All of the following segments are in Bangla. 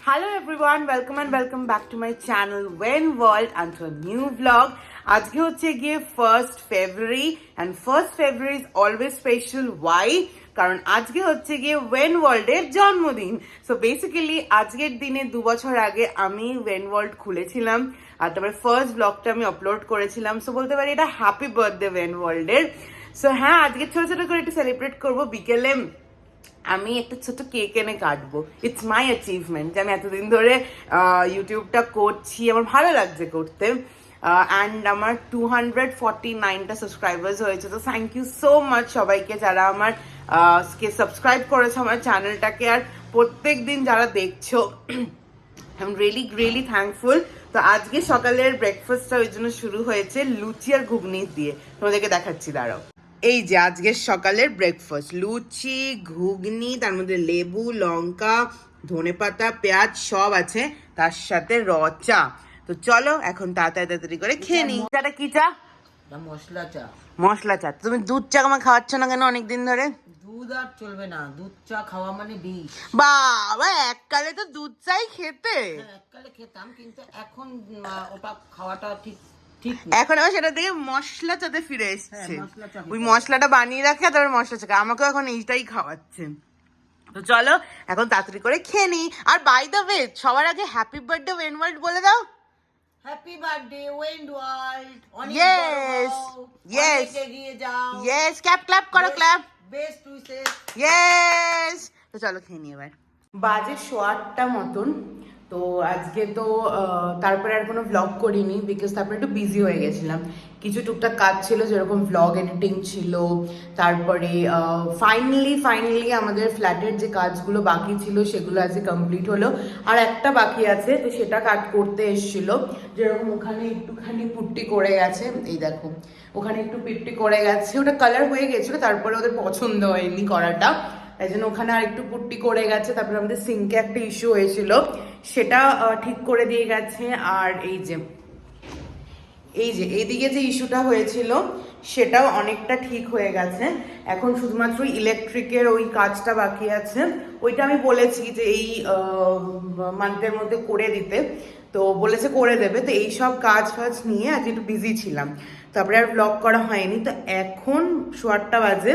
Hello everyone, welcome back to my channel When World and to a new vlog. আজকে হচ্ছে গিয়ে 1st February and 1st February is always special. Why? কারণ আজকে হচ্ছে গিয়ে ওয়েন ওয়ার্ল্ডের জন্মদিন। সো বেসিক্যালি আজকের দিনে 2 বছর আগে আমি ওয়েন ওয়ার্ল্ড খুলেছিলাম আর তারপরে ফার্স্ট ব্লগটা আমি আপলোড করেছিলাম। সো বলতে পারি এটা হ্যাপি বার্থডে ওয়েন ওয়ার্ল্ডের। সো হ্যাঁ, আজকে ছোট ছোট করে একটু সেলিব্রেট করবো। বিকেলে আমি একটা ছোট কেক এনে কাটবো। ইটস মাই অ্যাচিভমেন্ট যে আমি এতদিন ধরে ইউটিউবটা করছি, আমার ভালো লাগছে করতে। অ্যান্ড আমার 249টা সাবস্ক্রাইবার্স হয়েছে। তো থ্যাংক ইউ সো মাচ সবাইকে যারা আমার সাবস্ক্রাইব করেছে আমার চ্যানেলটাকে, আর প্রত্যেক দিন যারা দেখছো আই এম রিয়েলি থ্যাঙ্কফুল। তো আজকে সকালের ব্রেকফাস্টটা ওই জন্য শুরু হয়েছে লুচি আর ঘুগনি দিয়ে। তোমাদেরকে দেখাচ্ছি, দাঁড়াও। এই যে আজকের সকালের ব্রেকফাস্ট, লুচি ঘুগনি, তার মধ্যে লেবু লঙ্কা ধনেপাতা পেঁয়াজ সব আছে, তার সাথে র চা। তো চলো এখন তাড়াতাড়ি করে খেয়ে নিই। চাটা কি চা? মশলা চা। মশলা চা। তুমি দুধ চা আমার খাওয়াচ্ছ না কেন অনেকদিন ধরে? দুধ আর চলবে না, দুধ চা খাওয়া মানে বিষ। বাবা, এককালে তো দুধ চাই খেতে। এককালে খেতাম, কিন্তু এখন ওটা খাওয়াটা ঠিক ঠিক না। এখন আবার সেটা থেকে মশলা চাতে ফিরে এসছে। মশলা চা ওই মশলাটা বানিয়ে রাখে তারপর মশলা চা। আমাকেও এখন এইটাই খাওয়াচ্ছে। তো চলো এখন তাড়াতাড়ি করে খেয়ে নিই। আর বাই দ্য ওয়ে, সবার আগে হ্যাপি বার্থডে ওয়েন ওয়ার্ল্ড বলে দাও। হ্যাপি বার্থডে ওয়েন ওয়ার্ল্ড। Yes, yes, এগিয়ে যাও। yes, ক্ল্যাপ করো, ক্ল্যাপ। Best wishes. ইয়েস। তো চলো খেয়ে নিই এবার। বাজে 8:15 মতন। তো আজকে তো তারপরে আর কোনো ভ্লগ করিনি, বিকজ তারপরে একটু বিজি হয়ে গেছিলাম। কিছু টুকটাক কাজ ছিল, যেরকম ভ্লগ এডিটিং ছিল। তারপরে ফাইনালি আমাদের ফ্ল্যাটের যে কাজগুলো বাকি ছিল সেগুলো আজকে কমপ্লিট হলো। আর একটা বাকি আছে, তো সেটা কাট করতে এসেছিল। যেরকম ওখানে একটুখানি পুট্টি করে গেছে, এই দেখো ওখানে একটু পিট্টি করে গেছে, ওটা কালার হয়ে গেছিলো, তারপরে ওদের পছন্দ হয়নি করাটা, তাই জন্য ওখানে আর একটু পুট্টি করে গেছে। তারপরে আমাদের সিঙ্কে একটা ইস্যু হয়েছিল, সেটা ঠিক করে দিয়ে গেছে। আর এই যে এইদিকে যে ইস্যুটা হয়েছিল সেটাও অনেকটা ঠিক হয়ে গেছে। এখন শুধুমাত্র ইলেকট্রিকের ওই কাজটা বাকি আছে, ওইটা আমি বলেছি যে এই মান্থের মধ্যে করে দিতে, তো বলেছে করে দেবে। তো এই সব কাজ ফাজ নিয়ে আজ একটু বিজি ছিলাম, তারপরে আর ব্লগ করা হয়নি। তো এখন 8:15 বাজে,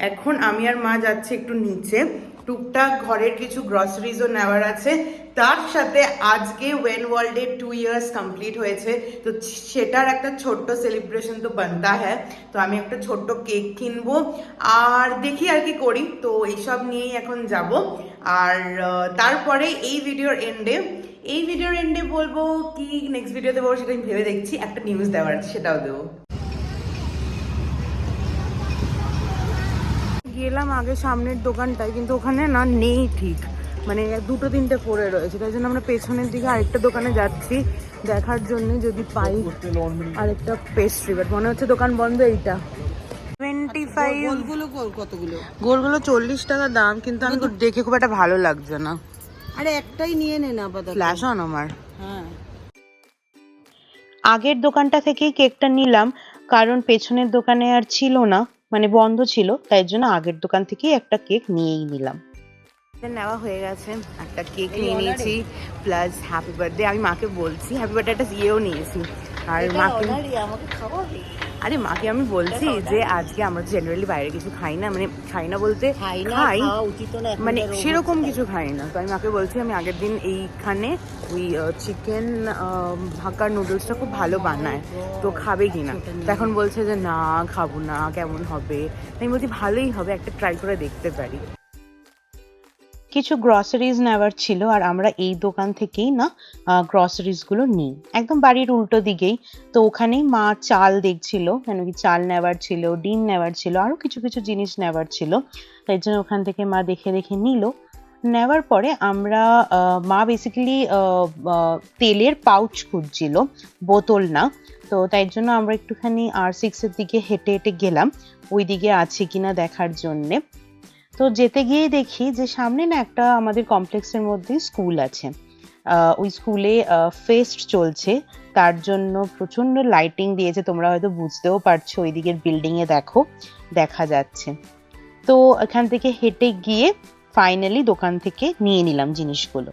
এখন আমি আর মা যাচ্ছি একটু নিচে, টুকটাক ঘরের কিছু গ্রসারিজও নেওয়ার আছে। তার সাথে আজকে ওয়েন ওয়ার্ল্ডের 2 ইয়ার্স কমপ্লিট হয়েছে, তো সেটার একটা ছোট্ট সেলিব্রেশন তো বানতা হ্যাঁ। তো আমি একটা ছোট্ট কেক কিনবো আর দেখি আর কি করি। তো এইসব নিয়েই এখন যাব। আর তারপরে এই ভিডিওর এন্ডে বলবো কি, নেক্সট ভিডিওতে বলবো সেটা আমি ভেবে দেখছি। একটা নিউজ দেওয়ার আছে, সেটাও দেবো। গেলাম আগে সামনের দোকানটায়, কিন্তু ওখানে না নেই ঠিক, মানে 2-3টে পড়ে রয়েছে। তাই জন্য আমরা পেছনের দিকে আরেকটা দোকানে যাচ্ছি দেখার জন্য যদি পাই আরেকটা পেস্ট্রি, বাট মনে হচ্ছে দোকান বন্ধ। এইটা 25, গোলগুলো 40 টাকা দাম, কিন্তু আমি দেখে খুব একটা ভালো লাগছে না। আরে একটাই নিয়ে নে না, আপাতত ফ্ল্যাশ অন আমার। হ্যাঁ, আগের দোকানটা থেকেই কেকটা নিলাম, কারণ পেছনের দোকানে আর ছিল না, মানে বন্ধ ছিল, তাই জন্য আগের দোকান থেকেই একটা কেক নিয়েই নিলাম। নেওয়া হয়ে গেছে, একটা কেক নিয়ে নিয়েছি প্লাস হ্যাপি বার্থডে। আমি মাকে বলছি হ্যাপি বার্থডে একটা ইয়েও নিয়েছি। আর মাকে আমাকে খাওয়াবে। আরে মাকে আমি বলছি যে আজকে আমরা জেনারেলি বাইরে কিছু খাই না, মানে খাই না বলতে খাই মানে সেরকম কিছু খাই না। তো আমি মাকে বলছি আমি আগের দিন এইখানে ওই চিকেন হাক্কা নুডলসটা খুব ভালো বানায়, তো খাবে কিনা। তো এখন বলছে যে না খাবো না, কেমন হবে। আমি বলছি ভালোই হবে, একটা ট্রাই করে দেখতে পারি। কিছু গ্রসারিজ নেওয়ার ছিল, আর আমরা এই দোকান থেকেই না গ্রসারিজ গুলো নিই, একদম বাড়ির উল্টো দিকেই। তো ওখানেই মা চাল দেখছিল, কেন কি চাল নেওয়ার ছিল, ডিম নেওয়ার ছিল, আরো কিছু কিছু জিনিস নেওয়ার ছিল, তাই জন্য ওখান থেকে মা দেখে নিল। নেওয়ার পরে আমরা মা বেসিক্যালি তেলের পাউচ খুঁজছিল, বোতল না। তো তাই জন্য আমরা একটুখানি R6 এর দিকে হেঁটে হেঁটে গেলাম ওই দিকে আছে কিনা দেখার জন্যে। তো যেতে গিয়ে দেখি যে সামনে না একটা আমাদের কমপ্লেক্সের মধ্যে স্কুল আছে, ওই স্কুলে ফেস্ট চলছে, তার জন্য প্রচন্ড লাইটিং দিয়েছে, তোমরা হয়তো বুঝতেও পারছো, ওই দিকের বিল্ডিং এ দেখো দেখা যাচ্ছে। তো এখান থেকে হেঁটে গিয়ে ফাইনালি দোকান থেকে নিয়ে নিলাম জিনিসগুলো।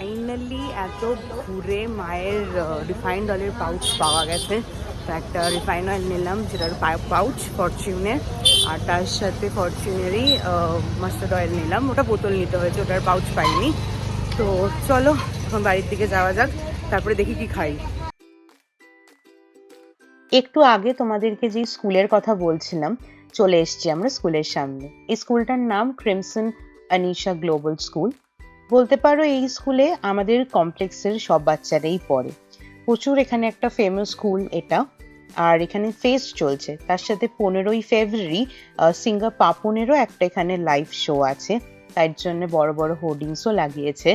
ফাইনালি এত ঘুরে মায়ের রিফাইন্ড অয়েলের পাউচ পাওয়া গেছে। তো একটা রিফাইন্ড অয়েল নিলাম, যেটার পাউচ ফরচুনের, আর তার সাথে ফরচুনেরই মাস্টার্ড অয়েল নিলাম। ওটা বোতল নিতে হয়েছে, ওটার পাউচ পাইনি। তো চলো এখন বাড়ির দিকে যাওয়া যাক, তারপরে দেখি কি খাই। একটু আগে তোমাদেরকে যে স্কুলের কথা বলছিলাম, চলে এসেছি আমরা স্কুলের সামনে। এই স্কুলটার নাম ক্রিমসন আনিশা গ্লোবাল স্কুল। বলতে পারো এই স্কুলে আমাদের কমপ্লেক্সের সব বাচ্চারাই পড়ে। প্রচুর এখানে একটা ফেমাস স্কুল এটা, আর এখানে ফেস্ট চলছে। তার সাথে 15ই ফেব্রুয়ারি সিঙ্গার পাপনেরও একটা এখানে লাইভ শো আছে, তার জন্য বড় বড় হোর্ডিংসও লাগিয়েছে।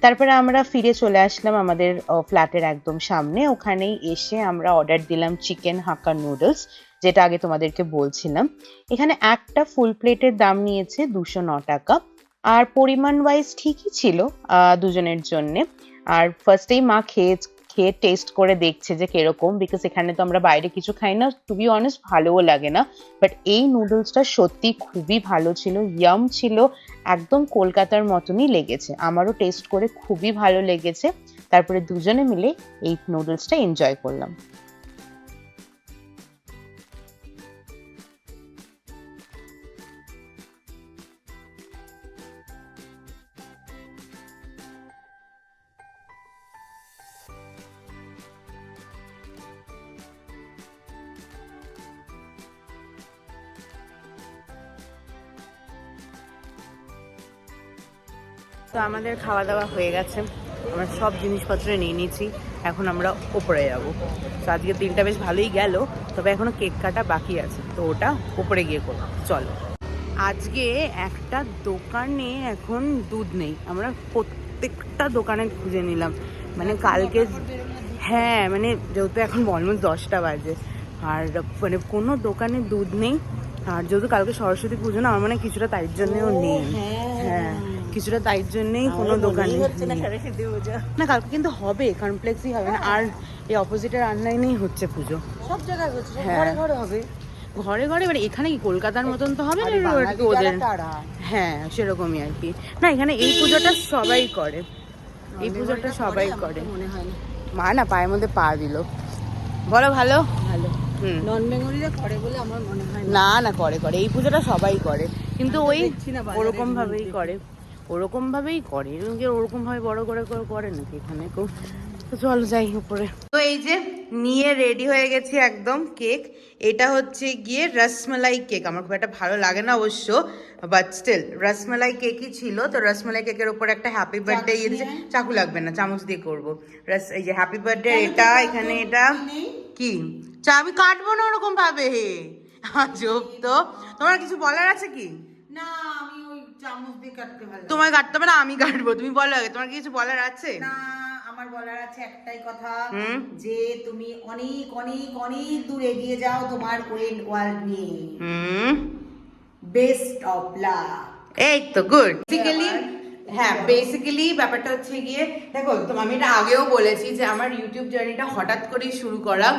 তারপরে আমরা ফিরে চলে আসলাম আমাদের ফ্ল্যাটের একদম সামনে। ওখানেই এসে আমরা অর্ডার দিলাম চিকেন হাক্কা নুডলস, যেটা আগে তোমাদেরকে বলছিলাম। এখানে একটা ফুল প্লেটের দাম নিয়েছে 209 টাকা, আর পরিমাণ ওয়াইজ ঠিকই ছিল দুজনের জন্য। আর ফার্স্টেই মা খেয়ে টেস্ট করে দেখছে যে কিরকম, বিকজ এখানে তো আমরা বাইরে কিছু খাই না, টু বি অনেস্ট ভালোও লাগে না। বাট এই নুডলসটা সত্যি খুবই ভালো ছিল, ইয়াম ছিল, একদম কলকাতার মতনই লেগেছে। আমারও টেস্ট করে খুবই ভালো লেগেছে। তারপরে দুজনে মিলে এই নুডলসটা এনজয় করলাম। তো আমাদের খাওয়া দাওয়া হয়ে গেছে, আমরা সব জিনিসপত্র নিয়ে নিয়েছি, এখন আমরা ওপরে যাব। তো আজকে দিনটা বেশ ভালোই গেল, তবে এখনো কেক কাটা বাকি আছে, তো ওটা ওপরে গিয়ে করবো। চলো। আজকে একটা দোকানে এখন দুধ নেই, আমরা প্রত্যেকটা দোকানে খুঁজে নিলাম। মানে কালকে, হ্যাঁ মানে যেহেতু এখন অলমোস্ট 10টা বাজে, আর মানে কোনো দোকানে দুধ নেই। আর যেহেতু কালকে সরস্বতী পুজো না, আমার মানে কিছুটা তাই জন্যও নেই। হ্যাঁ কিছুটা তাই জন্যই কোনো দোকানে না। কালকে কিন্তু হবে, কমপ্লেক্সই হবে না, আর এই অপোজিটের অনলাইনেই হচ্ছে পুজো, সব জায়গায় হচ্ছে, হ্যাঁ। ঘরে ঘরে হবে, ঘরে ঘরে। মানে এখানে কি কলকাতার মতন তো হবে না ওদের, হ্যাঁ সেরকমই আর কি। না এখানে এই পুজোটা সবাই করে, এই পুজোটা সবাই করে। মনে হয় না মা না পায়ের মধ্যে পা দিল। বলো ভালো ভালো হুম। নন বেঙ্গলিরা করে বলে আমার মনে হয় না না করে করে, এই পুজোটা সবাই করে, কিন্তু ওই দেখছি না বাজারে ওরকম ভাবেই মধ্যে। করে, ওরকম ভাবেই করে, ওরকম ভাবে বড় করে করে নাকি এখানে কেউ। তো চলো যাই উপরে। তো এই যে নিয়ে রেডি হয়ে গেছি একদম কেক। এটা হচ্ছে গিয়ে রসমালাই কেক, আমার খুব একটা ভালো লাগে না অবশ্য, বাট স্টিল রসমালাই কেকই ছিল। তো রসমালাই কেকের উপর একটা হ্যাপি বার্থডে ইয়ে দিয়েছে। চাকু লাগবে না, চামচ দিয়ে করবো। এই যে হ্যাপি বার্থডে, এটা এখানে এটা কি চা, আমি কাটবো না ওরকম ভাবে। আজব তো। তোমার কিছু বলার আছে কি? না, আমি ওই চামচ দিয়ে কাটতে ভালো তোমার কাটতে হবে না, আমি কাটবো, তুমি বলো আগে, তোমার কিছু বলার আছে? না। আমার বলার আছে একটাই কথা, হুম। যে তুমি অনেক অনেক অনেক দূর এগিয়ে যাও তোমার ওয়েন ওয়ার্ল্ড নিয়ে। Best of luck. এই তো গুড। বেসিক্যালি হ্যাঁ, বেসিক্যালি ব্যাপারটা হচ্ছে গিয়ে দেখো, তো আমি এটা আগেও বলেছি যে আমার ইউটিউব জার্নিটা হঠাৎ করেই শুরু করা,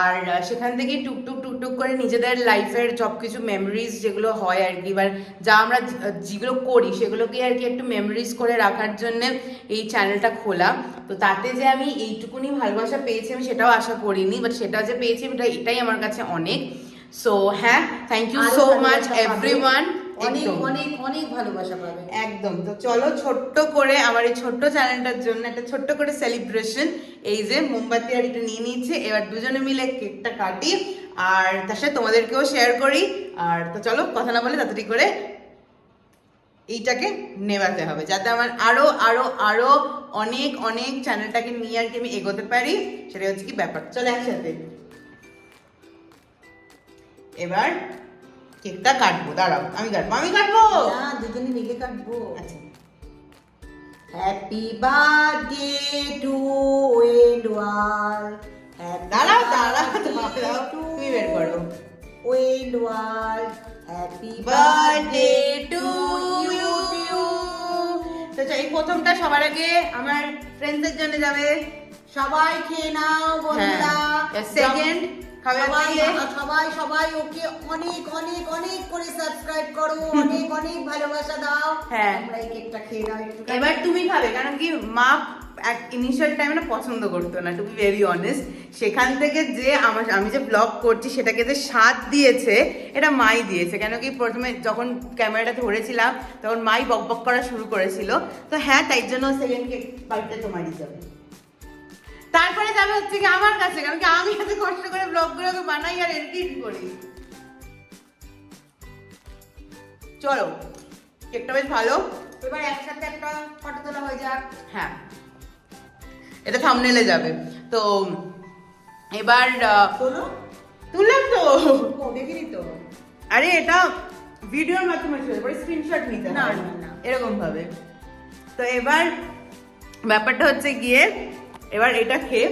আর সেখান থেকেই টুকটুক টুকটুক করে নিজেদের লাইফের সব কিছু মেমোরিজ যেগুলো হয় আর কি, এবার যা আমরা যেগুলো করি সেগুলোকে আর কি একটু মেমোরিজ করে রাখার জন্য এই চ্যানেলটা খোলা। তো তাতে যে আমি এইটুকুনি ভালোবাসা পেয়েছি আমি সেটাও আশা করিনি, বাট সেটা যে পেয়েছি এটাই আমার কাছে অনেক। সো হ্যাঁ, thank you so much everyone. অনেক অনেক অনেক ভালোবাসা পাবে একদম। তো চলো ছোট্ট করে আমার এই ছোট্ট চ্যানেলটার জন্য একটা ছোট্ট করে সেলিব্রেশন। এই যে মোমবাতি আর এটা নিয়ে নিচ্ছে, এবার দুজনে মিলে কেকটা কাটি, আর তার সাথে তোমাদেরকেও শেয়ার করি। আর তো চলো কথা না বলে তাড়াতাড়ি করে এইটাকে নেভাতে হবে, যাতে আমার আরো আরো আরো অনেক অনেক চ্যানেলটাকে নিয়ে আর কি আমি এগোতে পারি। সেটা হচ্ছে কি ব্যাপার। চলো একসাথে এবার কেকটা কাটবো। দাঁড়াও, আমি কাটবো। না, দুজনে মিলে কাটবো। আচ্ছা। হ্যাপি বার্থডে টু ওয়েন্ডওয়াল। দাঁড়াও তুমি বের করো। ওয়েন্ডওয়াল, হ্যাপি বার্থডে টু ইউ। তো এই প্রথমটা সবার আগে আমার ফ্রেন্ডসদের জন্য যাবে। সবাই খেয়ে নাও বন্ধুরা। সেকেন্ড খাবে সবাই আজকে। সবাই সবাই ওকে অনেক অনেক অনেক করে সাবস্ক্রাইব করো, অনেক অনেক ভালোবাসা দাও। হ্যাঁ। আমরা এই কেকটা খেয়ে নাও একটু। এবার তুমি খাবে, কারণ কি মা ইনিশিয়াল টাইমে না পছন্দ করতো না, টু বি ভেরি অনেস্ট। সেখান থেকে যে আমি যে ব্লগ করছি সেটাকে যে স্বাদ দিয়েছে এটা মাই দিয়েছে। কেন কি প্রথমে যখন ক্যামেরাটা ধরেছিলাম তখন মাই বক বক করা শুরু করেছিল। তো হ্যাঁ, তাই জন্য সেকেন্ড কেক বাড়িতে তোমারই যাবে। তারপরে যাবে হচ্ছে কি আমার কাছে, কারণ কি আমি এত কষ্ট করে ব্লগগুলোকে বানাই আর এডিট করি। চলো, কেকটা বেশ ভালো। এবার একসাথে একটা ফটো তোলা হয়ে যাক। হ্যাঁ, এটা থাম্বনেলে যাবে। তো এবার তোলো। তুললাম তো। ও দেখিনি তো। আরে এটা ভিডিওর মাধ্যমে ছিল, এবার স্ক্রিনশট নিতে না, হয় না, না। এরকম ভাবে। তো এবার ব্যাপারটা হচ্ছে গিয়ে এবার এটা খেয়ে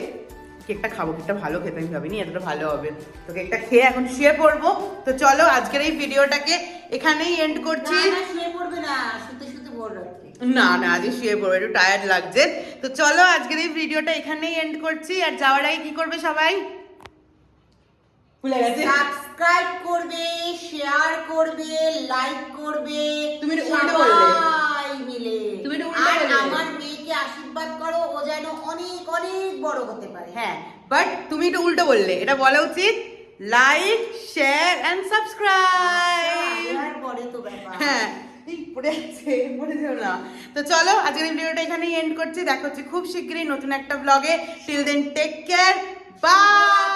কেকটা খাবো। কেকটা ভালো খেতে, আমি ভাবিনি এতটা ভালো হবে। তো কেকটা খেয়ে এখন শুয়ে পড়বো। তো চলো আজকের এই ভিডিওটাকে এখানেই এন্ড করছি। না, না, শুয়ে পড়বে না, শুতে শুতে ভোর রাত্রি। না না, আজকে শুয়ে পড়বো, একটু টায়ার্ড লাগছে। তো চলো আজকের এই ভিডিওটা এখানেই এন্ড করছি। আর যাওয়ার আগে কি করবে সবাই? ভুলে গেছে। সাবস্ক্রাইব করবে, শেয়ার করবে, লাইক করবে। তুমি এটা উল্টো বললে। সবাই মিলে। তুমি এটা উল্টো আর বললে। আমার মেয়েকে আশীর্বাদ করো, ও যেন অনেক অনেক বড় হতে পারে। হ্যাঁ, বাট তুমি এটা উল্টো বললে। এটা বলা উচিত লাইক, শেয়ার এন্ড সাবস্ক্রাইব। আর পরে তো ব্যাপার। হ্যাঁ, এই পড়ে যাচ্ছে, পড়ে যেও না। তো চলো আজকের এই ভিডিওটা এখানেই এন্ড করছি। দেখা হচ্ছে খুব শীঘ্রই নতুন একটা ব্লগে। Till then take care, by.